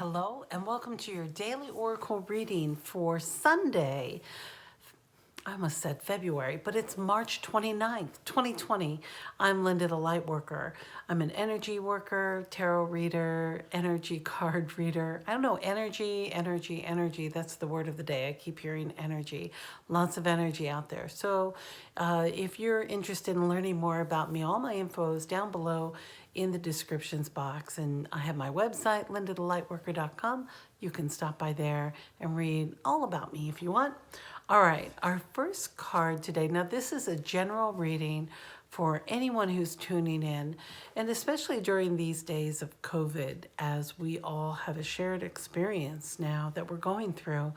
Hello and welcome to your daily oracle reading for Sunday. I almost said February, but it's March 29th, 2020. I'm Linda the Lightworker. I'm an energy worker, tarot reader, energy card reader. I don't know, energy. That's the word of the day. I keep hearing energy. Lots of energy out there. So if you're interested in learning more about me, all my info is down below in the descriptions box. And I have my website, LindaTheLightWorker.com. You can stop by there and read all about me if you want. All right, our first card today. Now, this is a general reading for anyone who's tuning in, and especially during these days of COVID, as we all have a shared experience now that we're going through.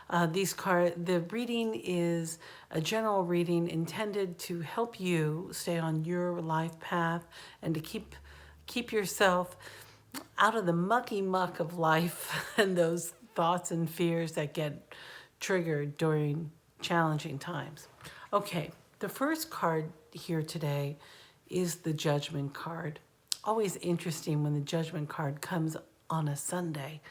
The reading is a general reading intended to help you stay on your life path and to keep yourself out of the mucky muck of life and those thoughts and fears that get triggered during challenging times. Okay, the first card here today is the Judgment card. Always interesting when the Judgment card comes on a Sunday.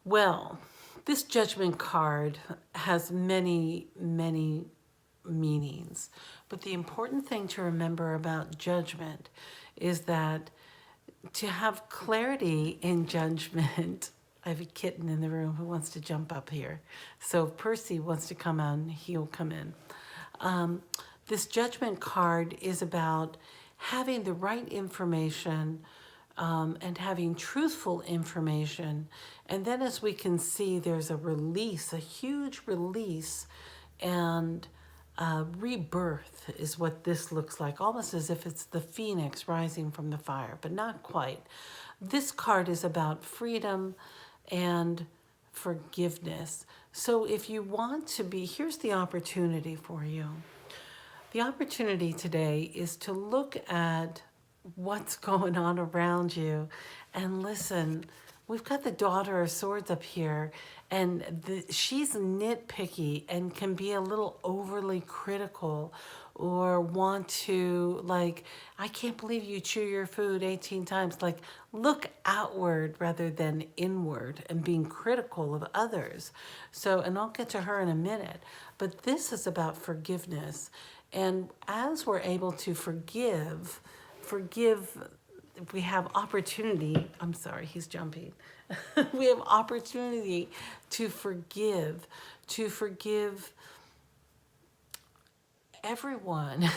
Well, this Judgment card has many meanings, but the important thing to remember about judgment is that to have clarity in judgment, I have a kitten in the room who wants to jump up here. So if Percy wants to come on, he'll come in. This Judgment card is about having the right information and having truthful information. And then as we can see, there's a release, a huge release, and rebirth is what this looks like, almost as if it's the phoenix rising from the fire, but not quite. This card is about freedom and forgiveness. So if you want to be, here's the opportunity for you. The opportunity today is to look at what's going on around you and listen. We've got the Daughter of Swords up here, and she's nitpicky and can be a little overly critical or want to, like, I can't believe you chew your food 18 times. Like, look outward rather than inward and being critical of others. So, and I'll get to her in a minute, but this is about forgiveness. And as we're able to forgive, we have opportunity. I'm sorry, he's jumping. We have opportunity to forgive everyone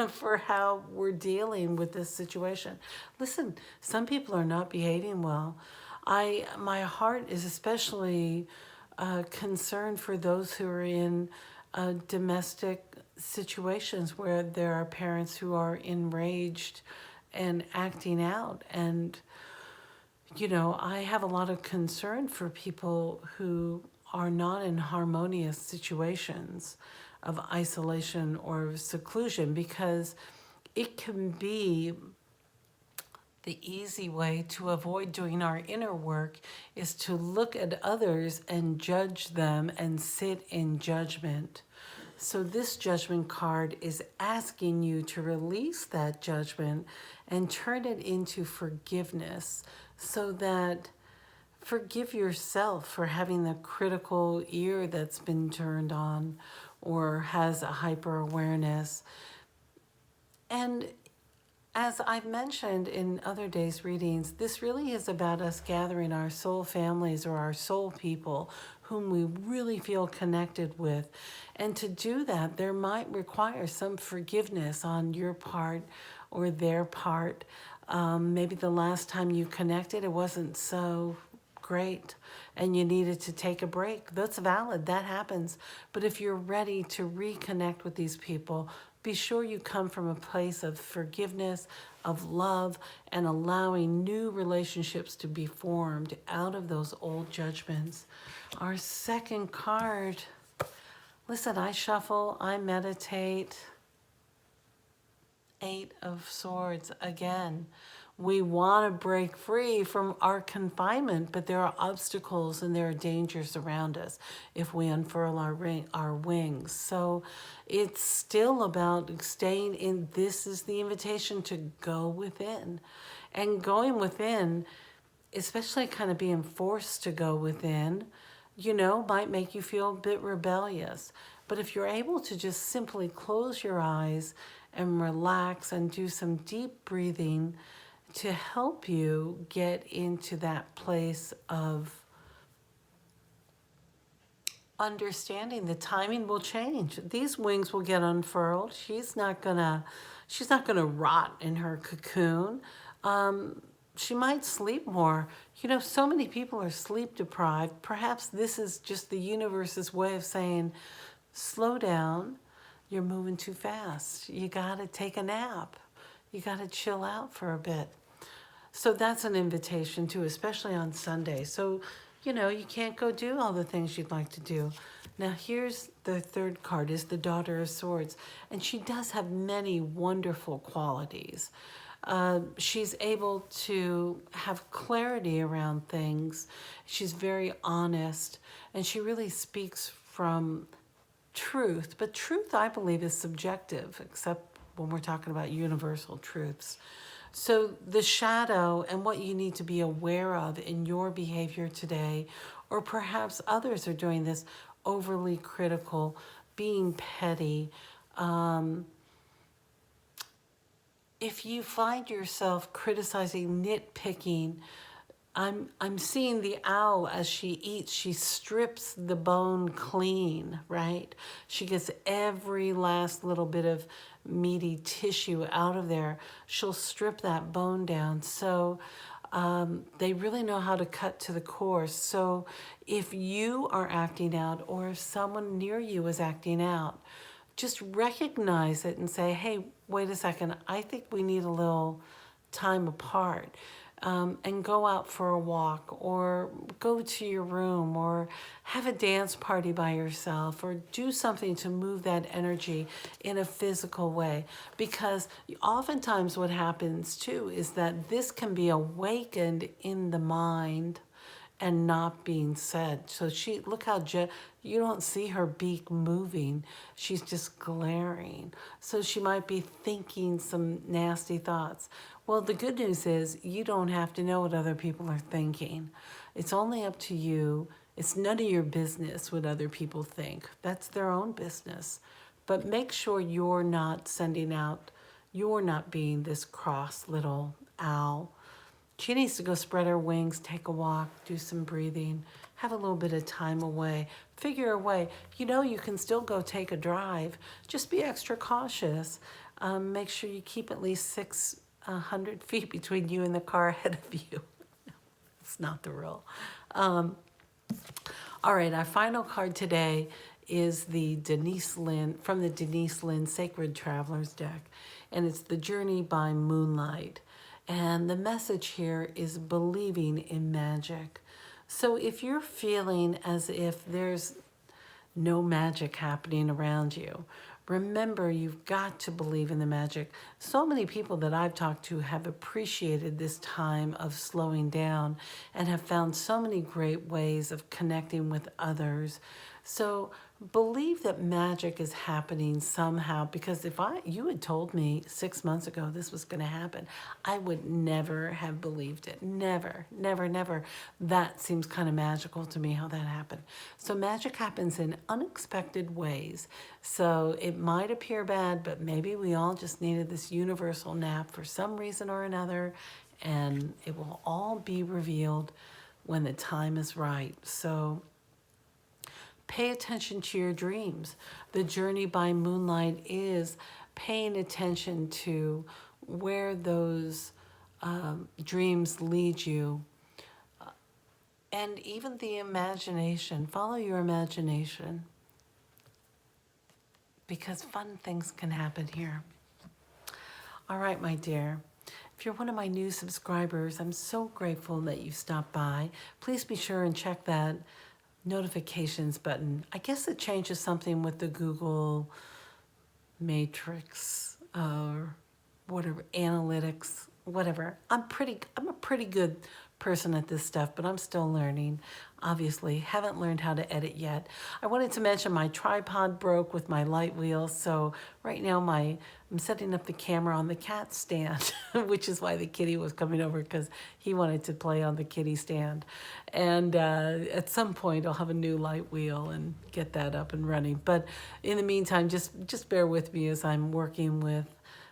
for how we're dealing with this situation. Listen, some people are not behaving well. My heart is especially concerned for those who are in domestic situations where there are parents who are enraged and acting out. And, you know, I have a lot of concern for people who are not in harmonious situations of isolation or seclusion, because it can be the easy way to avoid doing our inner work is to look at others and judge them and sit in judgment. So this Judgment card is asking you to release that judgment and turn it into forgiveness, so that forgive yourself for having the critical ear that's been turned on or has a hyper awareness. And as I've mentioned in other days' readings, this really is about us gathering our soul families or our soul people whom we really feel connected with. And to do that, there might require some forgiveness on your part or their part. Maybe the last time you connected, it wasn't so great and you needed to take a break. That's valid, that happens. But if you're ready to reconnect with these people, be sure you come from a place of forgiveness, of love, and allowing new relationships to be formed out of those old judgments. Our second card, listen, I shuffle, I meditate. 8 of Swords again. We want to break free from our confinement, but there are obstacles and there are dangers around us if we unfurl our wings. So it's still about staying in. This is the invitation to go within And going within, especially kind of being forced to go within, might make you feel a bit rebellious. But if you're able to just simply close your eyes and relax and do some deep breathing to help you get into that place of understanding, the timing will change. These wings will get unfurled. She's not gonna rot in her cocoon. She might sleep more. So many people are sleep deprived. Perhaps this is just the universe's way of saying, slow down. You're moving too fast. You gotta take a nap. You gotta chill out for a bit. So that's an invitation too, especially on Sunday. So, you can't go do all the things you'd like to do. Now here's the third card, is the Daughter of Swords. And she does have many wonderful qualities. She's able to have clarity around things. She's very honest, and she really speaks from truth. But truth, I believe, is subjective, except when we're talking about universal truths. So the shadow and what you need to be aware of in your behavior today, or perhaps others are doing this, overly critical, being petty. If you find yourself criticizing, nitpicking, I'm seeing the owl as she eats. She strips the bone clean, right? She gets every last little bit of meaty tissue out of there. She'll strip that bone down. So they really know how to cut to the core. So if you are acting out, or if someone near you is acting out, just recognize it and say, hey, wait a second, I think we need a little time apart. And go out for a walk, or go to your room, or have a dance party by yourself, or do something to move that energy in a physical way. Because oftentimes what happens too is that this can be awakened in the mind and not being said. So look how you don't see her beak moving. She's just glaring. So she might be thinking some nasty thoughts. Well, the good news is you don't have to know what other people are thinking. It's only up to you. It's none of your business what other people think. That's their own business. But make sure you're not you're not being this cross little owl. She needs to go spread her wings, take a walk, do some breathing, have a little bit of time away, figure a way. You can still go take a drive. Just be extra cautious. Make sure you keep at least 600 feet between you and the car ahead of you. It's not the rule. All right, our final card today is the Denise Linn, from the Denise Linn Sacred Travelers deck. And it's the Journey by Moonlight. And the message here is believing in magic. So if you're feeling as if there's no magic happening around you, remember, you've got to believe in the magic. So many people that I've talked to have appreciated this time of slowing down and have found so many great ways of connecting with others. So believe that magic is happening somehow, because if you had told me 6 months ago this was going to happen, I would never have believed it. Never, never, never. That seems kind of magical to me, how that happened. So magic happens in unexpected ways. So it might appear bad, but maybe we all just needed this universal nap for some reason or another, and it will all be revealed when the time is right. So pay attention to your dreams. The Journey by Moonlight is paying attention to where those dreams lead you. And even the imagination. Follow your imagination, because fun things can happen here. All right, my dear. If you're one of my new subscribers, I'm so grateful that you stopped by. Please be sure and check that notifications button. I guess it changes something with the Google matrix or whatever, analytics, whatever. I'm a pretty good person at this stuff, but I'm still learning. Obviously, haven't learned how to edit yet. I wanted to mention my tripod broke with my light wheel, so right now I'm setting up the camera on the cat stand, which is why the kitty was coming over, because he wanted to play on the kitty stand. And at some point, I'll have a new light wheel and get that up and running. But in the meantime, just bear with me as I'm working with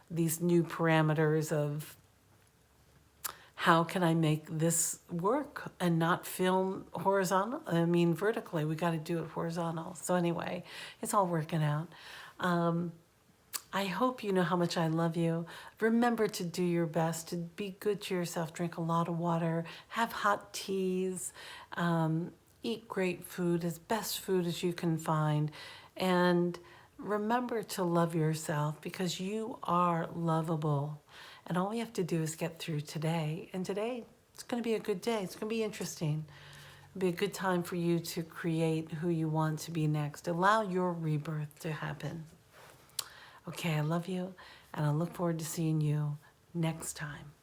these new parameters of how can I make this work and not film horizontal? I mean, vertically. We got to do it horizontal. So anyway, it's all working out. I hope you know how much I love you. Remember to do your best, to be good to yourself, drink a lot of water, have hot teas, eat great food, as best food as you can find. And remember to love yourself, because you are lovable. And all we have to do is get through today. And today, it's going to be a good day. It's going to be interesting. It'll be a good time for you to create who you want to be next. Allow your rebirth to happen. Okay, I love you, and I look forward to seeing you next time.